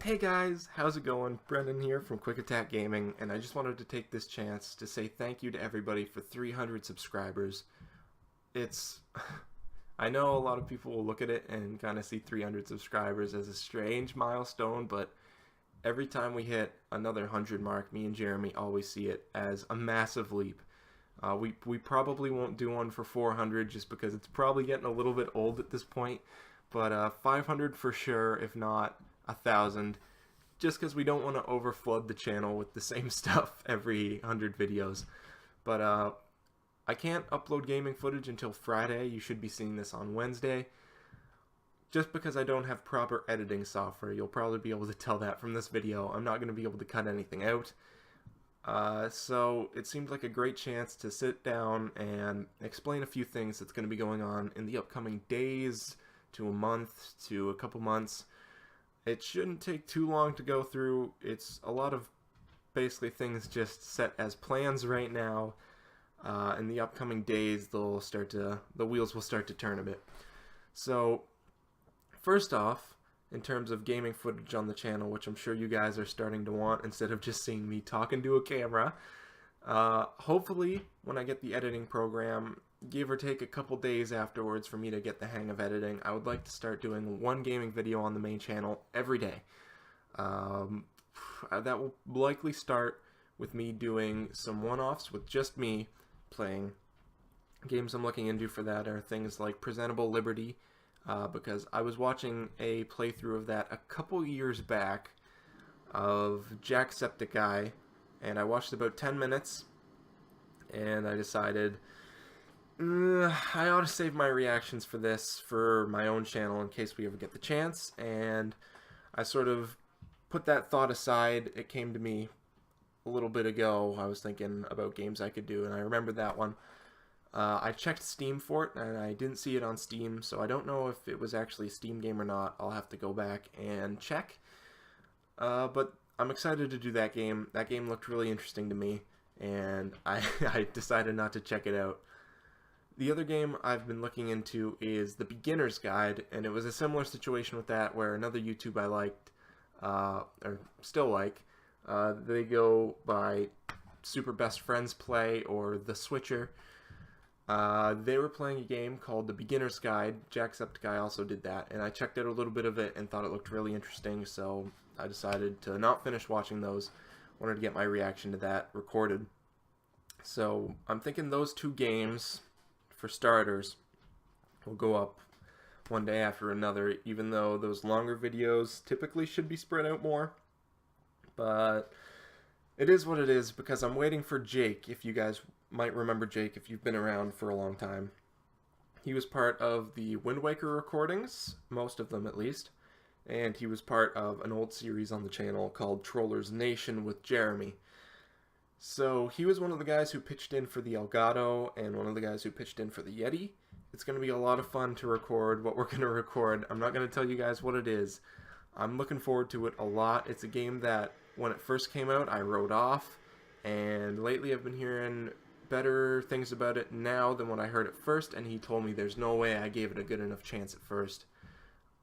Hey guys, how's it going? Brendan here from Quick Attack Gaming, and I just wanted to take this chance to say thank you to everybody for 300 subscribers. It's... I know a lot of people will look at it and kind of see 300 subscribers as a strange milestone, but every time we hit another 100 mark, me and Jeremy always see it as a massive leap. We probably won't do one for 400 just because it's probably getting a little bit old at this point, but 500 for sure, if not 1,000, just because we don't want to overflood the channel with the same stuff every 100 videos. But I can't upload gaming footage until Friday. You should be seeing this on Wednesday. Just because I don't have proper editing software. You'll probably be able to tell that from this video. I'm not going to be able to cut anything out. So it seemed like a great chance to sit down and explain a few things that's going to be going on in the upcoming days to a month to a couple months. It shouldn't take too long to go through. It's a lot of basically things just set as plans right now. In the upcoming days, the wheels will start to turn a bit. So, first off, in terms of gaming footage on the channel, which I'm sure you guys are starting to want instead of just seeing me talking to a camera, hopefully when I get the editing program, give or take a couple days afterwards for me to get the hang of editing, I would like to start doing one gaming video on the main channel every day. That will likely start with me doing some one-offs with just me playing. Games I'm looking into for that are things like Presentable Liberty, because I was watching a playthrough of that a couple years back of Jacksepticeye, and I watched about 10 minutes, and I decided I ought to save my reactions for this for my own channel in case we ever get the chance, and I sort of put that thought aside. It came to me a little bit ago. I was thinking about games I could do, and I remembered that one. I checked Steam for it, and I didn't see it on Steam, so I don't know if it was actually a Steam game or not. I'll have to go back and check. But I'm excited to do that game. That game looked really interesting to me, and I decided not to check it out. The other game I've been looking into is The Beginner's Guide, and it was a similar situation with that, where another YouTube I liked, or still like, they go by Super Best Friends Play or The Switcher. They were playing a game called The Beginner's Guide. Jacksepticeye also did that, and I checked out a little bit of it and thought it looked really interesting, so I decided to not finish watching those. Wanted to get my reaction to that recorded. So I'm thinking those two games, for starters, will go up one day after another, even though those longer videos typically should be spread out more. But it is what it is, because I'm waiting for Jake. If you guys might remember Jake, if you've been around for a long time. He was part of the Wind Waker recordings, most of them at least, and he was part of an old series on the channel called Trollers Nation with Jeremy. So he was one of the guys who pitched in for the Elgato and one of the guys who pitched in for the Yeti. It's going to be a lot of fun to record what we're going to record. I'm not going to tell you guys what it is. I'm looking forward to it a lot. It's a game that when it first came out I wrote off, and lately I've been hearing better things about it now than when I heard it first, and he told me there's no way I gave it a good enough chance at first.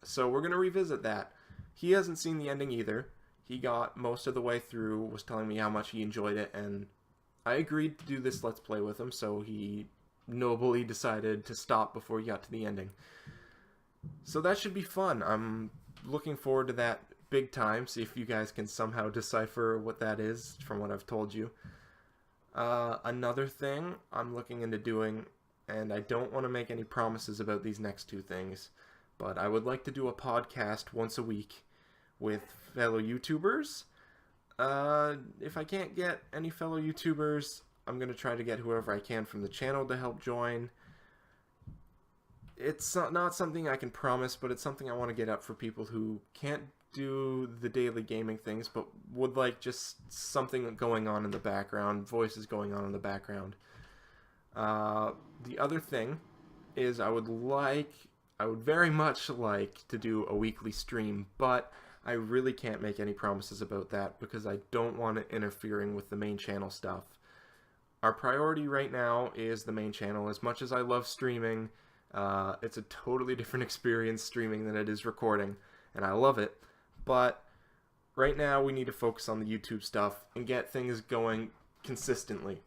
So we're going to revisit that. He hasn't seen the ending either. He got most of the way through, was telling me how much he enjoyed it, and I agreed to do this Let's Play with him, so he nobly decided to stop before he got to the ending. So that should be fun. I'm looking forward to that big time, see if you guys can somehow decipher what that is from what I've told you. Another thing I'm looking into doing, and I don't want to make any promises about these next two things, but I would like to do a podcast once a week with fellow YouTubers. If I can't get any fellow YouTubers, I'm going to try to get whoever I can from the channel to help join. It's not something I can promise, but it's something I want to get up for people who can't do the daily gaming things, but would like just something going on in the background, voices going on in the background. The other thing is I would very much like to do a weekly stream, but I really can't make any promises about that because I don't want it interfering with the main channel stuff. Our priority right now is the main channel. As much as I love streaming, it's a totally different experience streaming than it is recording, and I love it, but right now we need to focus on the YouTube stuff and get things going consistently.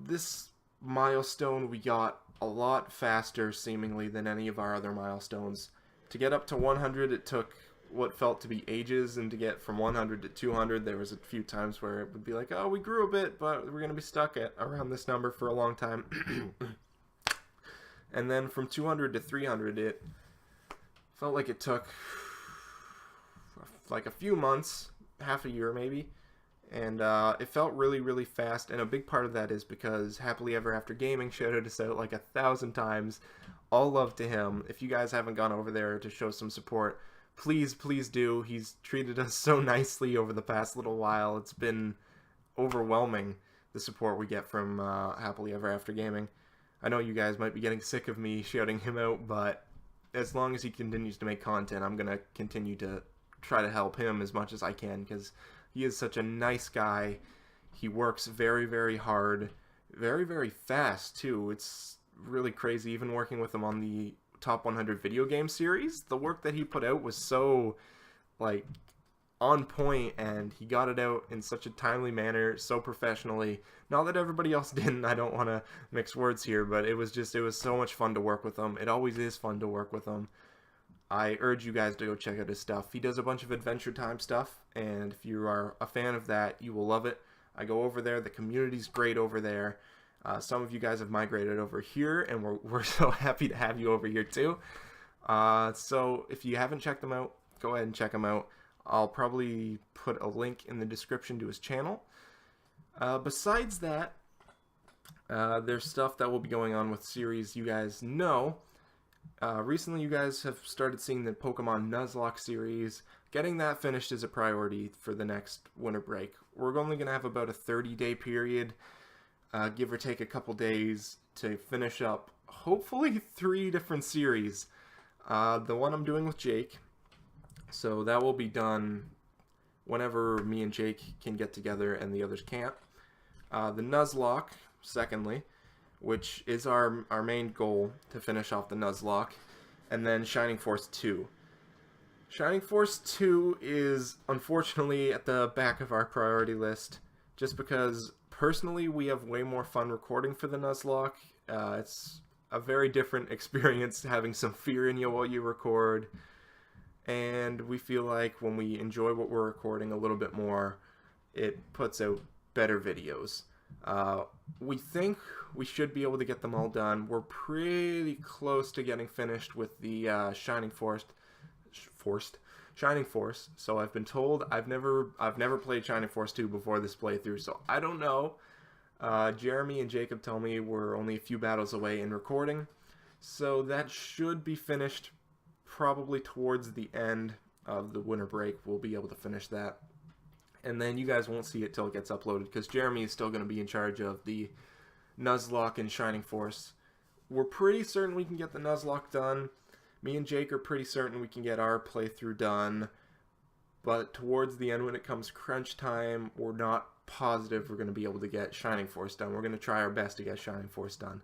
This milestone we got a lot faster, seemingly, than any of our other milestones. To get up to 100, it took what felt to be ages, and to get from 100 to 200, there was a few times where it would be like, oh, we grew a bit, but we're going to be stuck at around this number for a long time. And then from 200 to 300, it felt like it took like a few months, half a year maybe, and it felt really, really fast. And a big part of that is because Happily Ever After Gaming shouted us out like 1,000 times. All love to him. If you guys haven't gone over there to show some support, please do. He's treated us so nicely over the past little while. It's been overwhelming, the support we get from Happily Ever After Gaming. I know you guys might be getting sick of me shouting him out, but as long as he continues to make content, I'm going to continue to try to help him as much as I can, because he is such a nice guy. He works very, very hard, very, very fast too. It's really crazy. Even working with him on the Top 100 video game series, the work that he put out was so like on point, and he got it out in such a timely manner, so professionally. Not that everybody else didn't, I don't want to mix words here, but it was so much fun to work with him. It always is fun to work with him. I urge you guys to go check out his stuff. He does a bunch of Adventure Time stuff, and if you are a fan of that, you will love it. I go over there. The community's great over there. Some of you guys have migrated over here, and we're so happy to have you over here too. So if you haven't checked them out, go ahead and check them out. I'll probably put a link in the description to his channel. Besides that, there's stuff that will be going on with series you guys know. Recently you guys have started seeing the Pokemon Nuzlocke series. Getting that finished is a priority for the next winter break. We're only going to have about a 30-day period, give or take a couple days, to finish up hopefully 3 different series. The one I'm doing with Jake, so that will be done whenever me and Jake can get together and the others can't. The Nuzlocke, secondly, which is our main goal, to finish off the Nuzlocke, and then Shining Force 2. Shining Force 2 is unfortunately at the back of our priority list, just because personally we have way more fun recording for the Nuzlocke. It's a very different experience having some fear in you while you record, and we feel like when we enjoy what we're recording a little bit more, it puts out better videos. We think we should be able to get them all done. We're pretty close to getting finished with the Shining Force. So I've been told. I've never played Shining Force 2 before this playthrough, so I don't know. Jeremy and Jacob tell me we're only a few battles away in recording, so that should be finished probably towards the end of the winter break. We'll be able to finish that. And then you guys won't see it till it gets uploaded, because Jeremy is still going to be in charge of the Nuzlocke and Shining Force. We're pretty certain we can get the Nuzlocke done. Me and Jake are pretty certain we can get our playthrough done. But towards the end, when it comes crunch time, we're not positive we're going to be able to get Shining Force done. We're going to try our best to get Shining Force done.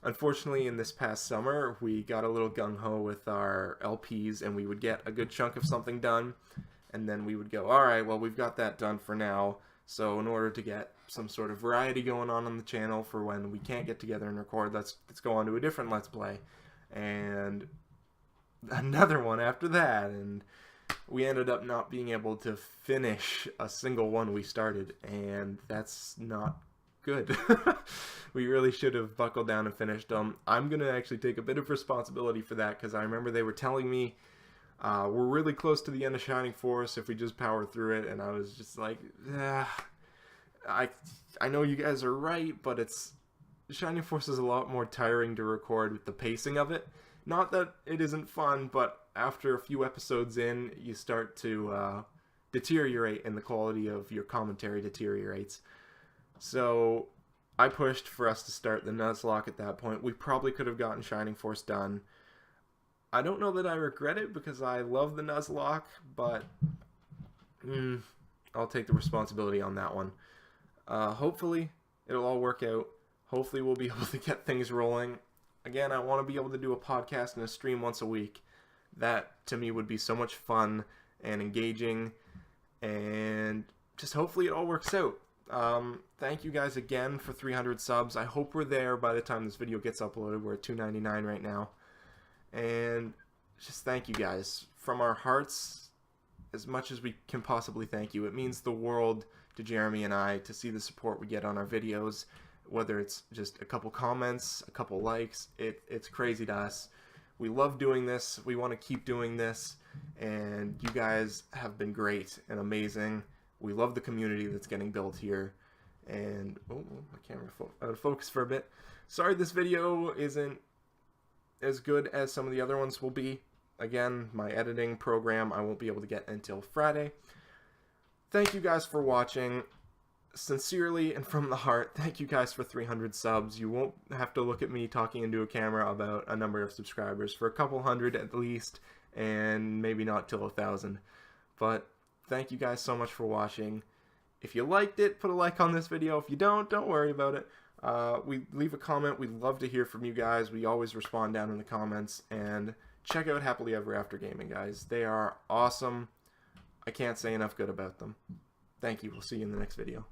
Unfortunately, in this past summer, we got a little gung-ho with our LPs, and we would get a good chunk of something done, and then we would go, alright, well, we've got that done for now. So in order to get some sort of variety going on the channel for when we can't get together and record, let's go on to a different Let's Play. And another one after that, and we ended up not being able to finish a single one we started, and that's not good. We really should have buckled down and finished them. I'm going to actually take a bit of responsibility for that, because I remember they were telling me we're really close to the end of Shining Force if we just power through it, and I was just like, I know you guys are right, but Shining Force is a lot more tiring to record with the pacing of it. Not that it isn't fun, but after a few episodes in, you start to deteriorate, and the quality of your commentary deteriorates. So I pushed for us to start the Nuzlocke at that point. We probably could have gotten Shining Force done. I don't know that I regret it, because I love the Nuzlocke, but I'll take the responsibility on that one. Hopefully it'll all work out. Hopefully we'll be able to get things rolling. Again, I want to be able to do a podcast and a stream once a week. That, to me, would be so much fun, and engaging, and just hopefully it all works out. Thank you guys again for 300 subs. I hope we're there by the time this video gets uploaded. We're at 299 right now. And just thank you guys from our hearts, as much as we can possibly thank you. It means the world to Jeremy and I to see the support we get on our videos, whether it's just a couple comments, a couple likes. It's crazy to us. We love doing this. We want to keep doing this, and you guys have been great and amazing. We love the community that's getting built here. And oh, my camera out of focus for a bit. Sorry this video isn't as good as some of the other ones will be. Again, my editing program I won't be able to get until Friday. Thank you guys for watching. Sincerely and from the heart, thank you guys for 300 subs. You won't have to look at me talking into a camera about a number of subscribers. For a couple hundred at least, and maybe not till 1,000. But thank you guys so much for watching. If you liked it, put a like on this video. If you don't worry about it. We leave a comment. We'd love to hear from you guys. We always respond down in the comments. And check out Happily Ever After Gaming, guys. They are awesome. I can't say enough good about them. Thank you. We'll see you in the next video.